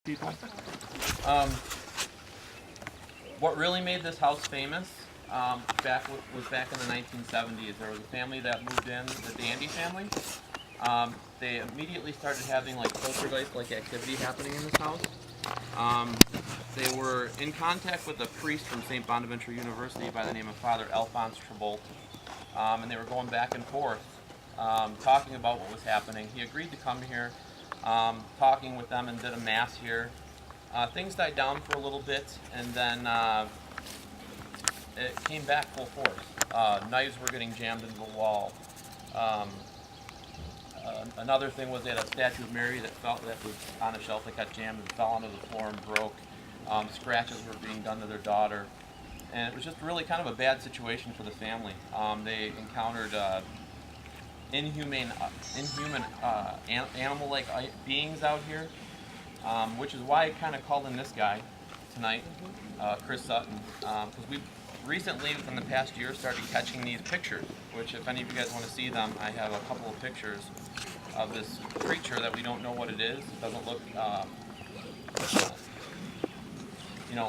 people? What really made this house famous was back in the 1970s. There was a family that moved in, the Dandy family. They immediately started having like poltergeist-like activity happening in this house. They were in contact with a priest from St. Bonaventure University by the name of Father Alphonse Trabolt, and they were going back and forth talking about what was happening. He agreed to come here, talking with them, and did a mass here. Things died down for a little bit, and then it came back full force. Knives were getting jammed into the wall. Another thing was they had a statue of Mary that was on a shelf that got jammed and fell onto the floor and broke. Scratches were being done to their daughter, and it was just really kind of a bad situation for the family. They encountered inhuman animal-like beings out here, which is why I kind of called in this guy tonight, Chris Sutton, because we've recently, within the past year, started catching these pictures, which if any of you guys want to see them, I have a couple of pictures of this creature that we don't know what it is. It doesn't look,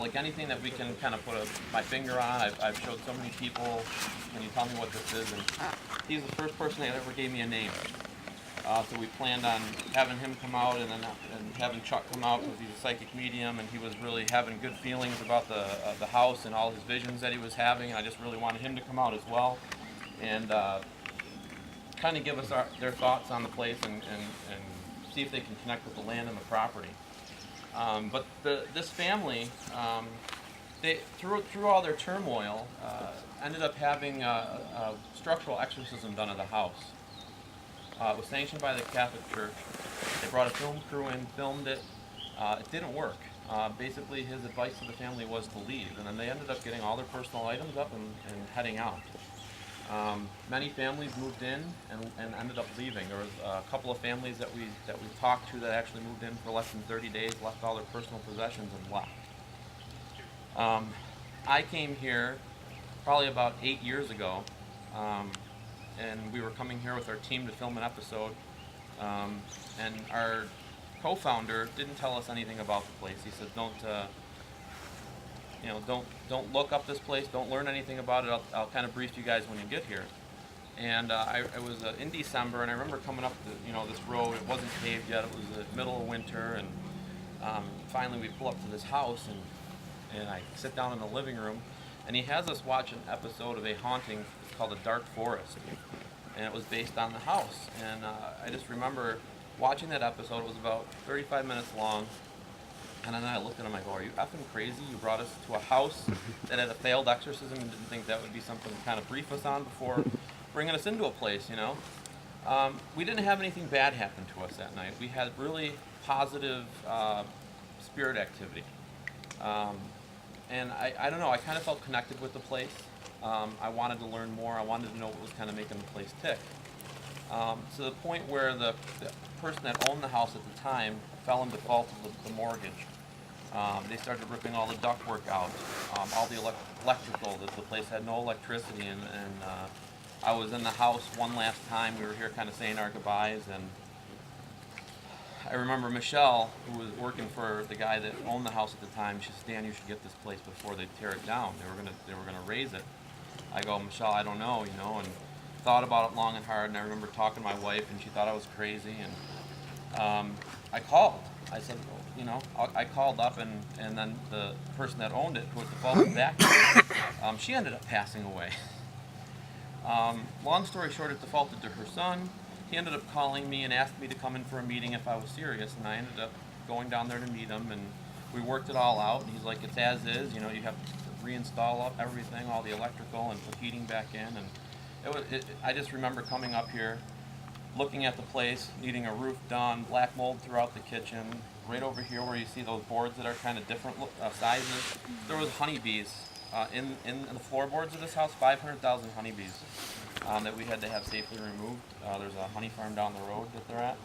like anything that we can kind of put my finger on. I've showed so many people, can you tell me what this is? And he's the first person that ever gave me a name. So we planned on having him come out and having Chuck come out because he's a psychic medium, and he was really having good feelings about the house and all his visions that he was having. I just really wanted him to come out as well and kind of give us their thoughts on the place and see if they can connect with the land and the property. But this family, they through all their turmoil, ended up having a structural exorcism done of the house. It was sanctioned by the Catholic Church. They brought a film crew in, filmed it. It didn't work. Basically, his advice to the family was to leave, and then they ended up getting all their personal items up and heading out. Many families moved in and ended up leaving. There was a couple of families that we talked to that actually moved in for less than 30 days, left all their personal possessions, and left. I came here probably about 8 years ago. And we were coming here with our team to film an episode, and our co-founder didn't tell us anything about the place. He said, don't look up this place, don't learn anything about it. I'll kind of brief you guys when you get here. And it was in December, and I remember coming up this road. It wasn't paved yet. It was the middle of winter, and finally we pull up to this house, and I sit down in the living room, and he has us watch an episode of a haunting called The Dark Forest, and it was based on the house. And I just remember watching that episode. It was about 35 minutes long, and then I looked at him. I go, "Are you effing crazy? You brought us to a house that had a failed exorcism and didn't think that would be something to kind of brief us on before bringing us into a place, We didn't have anything bad happen to us that night. We had really positive spirit activity. And I don't know, I kind of felt connected with the place. I wanted to learn more. I wanted to know what was kind of making the place tick. To the point where the person that owned the house at the time fell in default of the mortgage. They started ripping all the ductwork out, all the electrical. The place had no electricity, and I was in the house one last time. We were here kind of saying our goodbyes, and I remember Michelle, who was working for the guy that owned the house at the time. She said, "Dan, you should get this place before they tear it down. They were gonna raise it." I go, "Michelle, I don't know, and thought about it long and hard. And I remember talking to my wife, and she thought I was crazy. And I called. I said, I called up, and then the person that owned it, who was defaulted back, she ended up passing away. Long story short, it defaulted to her son. He ended up calling me and asked me to come in for a meeting if I was serious, and I ended up going down there to meet him, and we worked it all out. And he's like, "It's as is, you have to reinstall up everything, all the electrical, and put heating back in." And I just remember coming up here, looking at the place, needing a roof done, black mold throughout the kitchen. Right over here where you see those boards that are kind of different sizes, there was honeybees in the floorboards of this house, 500,000 honeybees that we had to have safely removed. There's a honey farm down the road that they're at.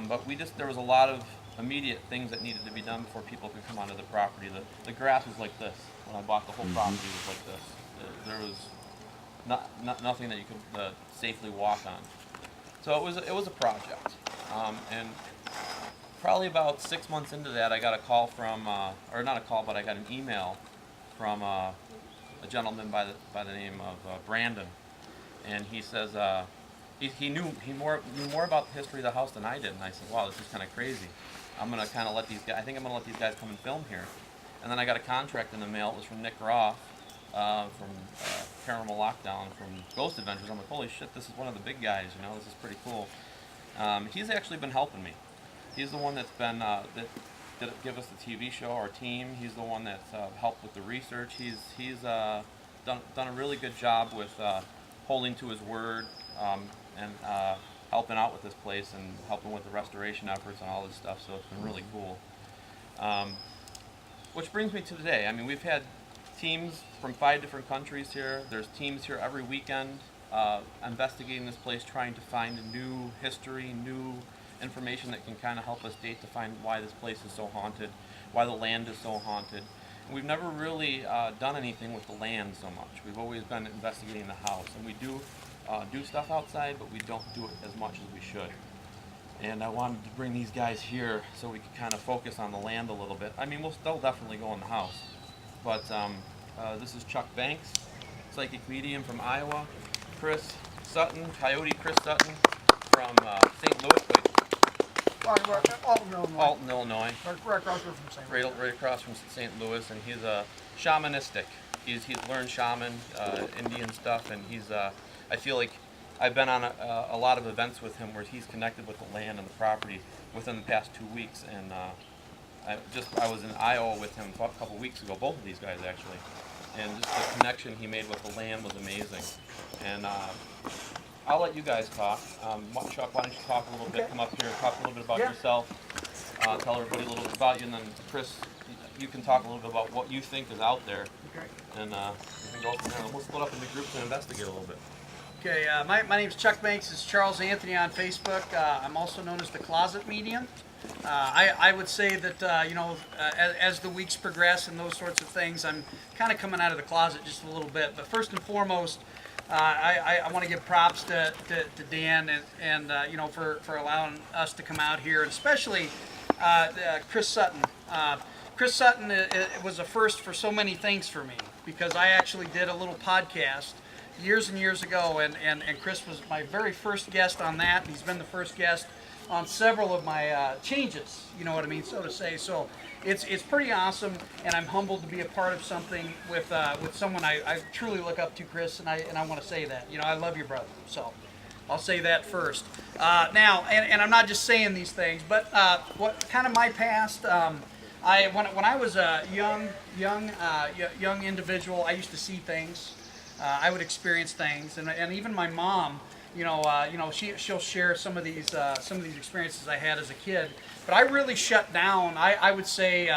But there was a lot of immediate things that needed to be done before people could come onto the property. The grass was like this. When I bought the whole property, it was like this. There was nothing that you could safely walk on. So it was a project. And probably about 6 months into that, I got a call from, or not a call, but I got an email from a gentleman by the name of Brandon, and he says he knew more about the history of the house than I did, and I said, wow, this is kind of crazy. I'm gonna kind of let these guys. I think I'm gonna let these guys come and film here. And then I got a contract in the mail. It was from Nick Roth from Paranormal Lockdown from Ghost Adventures. I'm like, holy shit, this is one of the big guys. You know, this is pretty cool. He's actually been helping me. He's the one that's been that did give us the TV show, our team. He's the one that's helped with the research. He's done a really good job with holding to his word and helping out with this place and helping with the restoration efforts and all this stuff. So it's been really cool. Which brings me to today. I mean, we've had teams from 5 different countries here. There's teams here every weekend investigating this place, trying to find new history, new information that can kind of help us date to find why this place is so haunted, why the land is so haunted. And we've never really done anything with the land so much. We've always been investigating the house, and we do stuff outside, but we don't do it as much as we should. And I wanted to bring these guys here so we could kind of focus on the land a little bit. I mean, we'll still definitely go in the house, but this is Chuck Banks, psychic medium from Iowa. Chris Sutton, Coyote Chris Sutton from St. Louis. Alton, Illinois. Right across from St. Louis. Right across from St. Louis, and he's a shamanistic. He's learned shaman, Indian stuff, and he's. I feel like I've been on a lot of events with him where he's connected with the land and the property within the past 2 weeks, and I was in Iowa with him a couple weeks ago. Both of these guys actually, and just the connection he made with the land was amazing. And I'll let you guys talk. Chuck, why don't you talk a little bit? Come up here, talk a little bit about yourself. Tell everybody a little bit about you, and then Chris, you can talk a little bit about what you think is out there. Okay. And we can go from there. We'll split up into groups and investigate a little bit. Okay, my name is Chuck Banks. It's Charles Anthony on Facebook. I'm also known as the Closet Medium. I would say that, as the weeks progress and those sorts of things, I'm kind of coming out of the closet just a little bit. But first and foremost, I want to give props to Dan and for allowing us to come out here, and especially Chris Sutton. Chris Sutton it was a first for so many things for me, because I actually did a little podcast years and years ago, and Chris was my very first guest on that. He's been the first guest on several of my changes, you know what I mean, so to say. So it's pretty awesome, and I'm humbled to be a part of something with someone I truly look up to, Chris, and I want to say that. You know, I love your brother, so I'll say that first. Now, and I'm not just saying these things, but what kind of my past. When I was a young individual, I used to see things. I would experience things, and even my mom, she'll share some of these experiences I had as a kid. But I really shut down. I would say,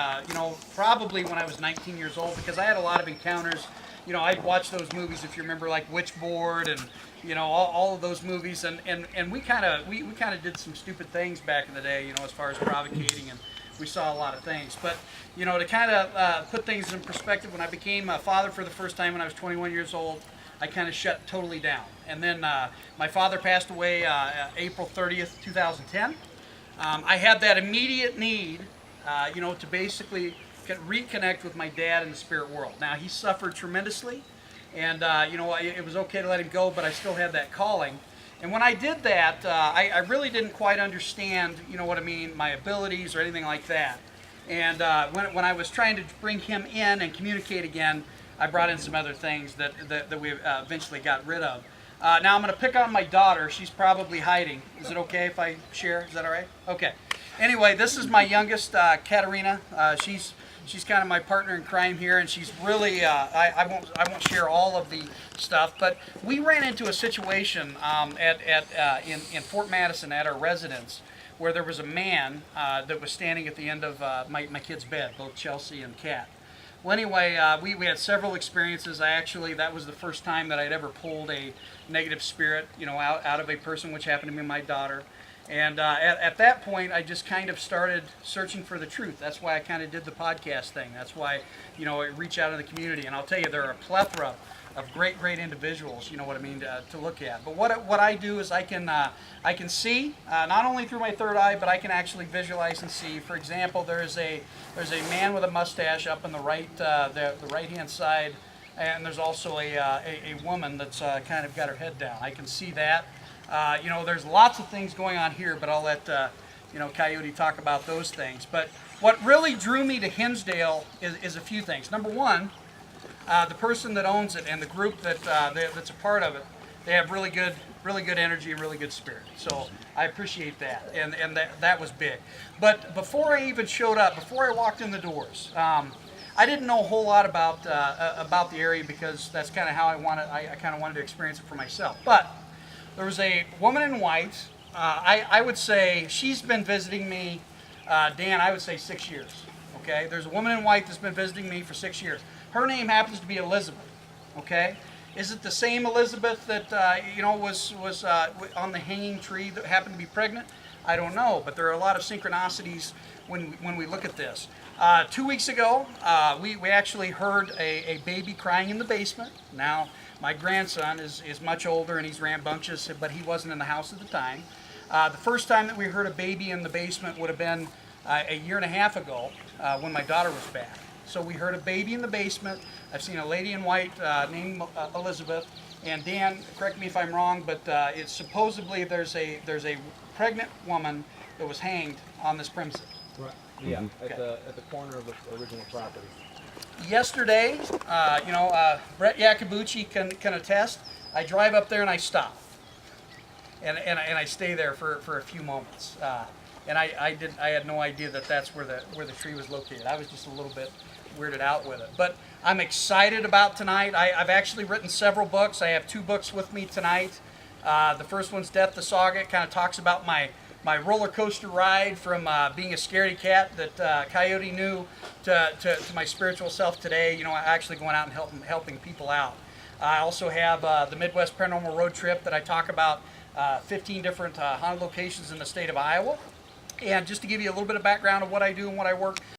probably when I was 19 years old, because I had a lot of encounters. You know, I'd watch those movies, if you remember, like Witchboard and all of those movies, and we kind of did some stupid things back in the day, as far as provocating, and we saw a lot of things. But to kind of put things in perspective, when I became a father for the first time when I was 21 years old, I kind of shut totally down. And then my father passed away April 30th, 2010. I had that immediate need, to basically reconnect with my dad in the spirit world. Now, he suffered tremendously, and it was okay to let him go, but I still had that calling. And when I did that, I really didn't quite understand, my abilities or anything like that. And when I was trying to bring him in and communicate again, I brought in some other things that we eventually got rid of. Now I'm going to pick on my daughter. She's probably hiding. Is it okay if I share? Is that all right? Okay. Anyway, this is my youngest, Katerina. She's kind of my partner in crime here, and she's really, I won't share all of the stuff, but we ran into a situation in Fort Madison at our residence where there was a man that was standing at the end of my kid's bed, both Chelsea and Kat. Well, anyway, we had several experiences. That was the first time that I'd ever pulled a negative spirit, out of a person, which happened to be my daughter. And at that point, I just kind of started searching for the truth. That's why I kind of did the podcast thing. That's why, I reach out in the community. And I'll tell you, there are a plethora great individuals, you know what I mean, to look at. But what I do is I can see not only through my third eye, but I can actually visualize and see. For example, there's a man with a mustache up on the right hand side, and there's also a woman that's kind of got her head down. I can see that. You know, there's lots of things going on here, but I'll let you know, Coyote talk about those things. But what really drew me to Hinsdale is a few things. Number one, the person that owns it and the group that's a part of it, they have really good energy and really good spirit. So I appreciate that, and that was big. But before I even showed up, before I walked in the doors, I didn't know a whole lot about the area, because that's kind of how I kind of wanted to experience it for myself. But there was a woman in white. I would say she's been visiting me, Dan, I would say 6 years. Okay, there's a woman in white that's been visiting me for 6 years. Her name happens to be Elizabeth. Okay, is it the same Elizabeth that you know was on the hanging tree that happened to be pregnant? I don't know, but there are a lot of synchronicities when we look at this. 2 weeks ago, we actually heard a baby crying in the basement. Now, my grandson is much older and he's rambunctious, but he wasn't in the house at the time. The first time that we heard a baby in the basement would have been a year and a half ago when my daughter was back. So we heard a baby in the basement. I've seen a lady in white named Elizabeth. And Dan, correct me if I'm wrong, but it's supposedly there's a pregnant woman that was hanged on this premises. Right. Yeah, Okay. at the corner of the original property. Yesterday, you know, Brett Yacobucci can attest. I drive up there and I stop, and I stay there for a few moments. And I had no idea that that's where the tree was located. I was just a little bit weirded out with it. But I'm excited about tonight. I've actually written several books. I have 2 books with me tonight. The first one's Death the Saga. It kind of talks about my roller coaster ride from being a scaredy cat that Coyote knew to my spiritual self today. You know, actually going out and helping people out. I also have the Midwest Paranormal Road Trip that I talk about 15 different haunted locations in the state of Iowa. And just to give you a little bit of background of what I do and what I work,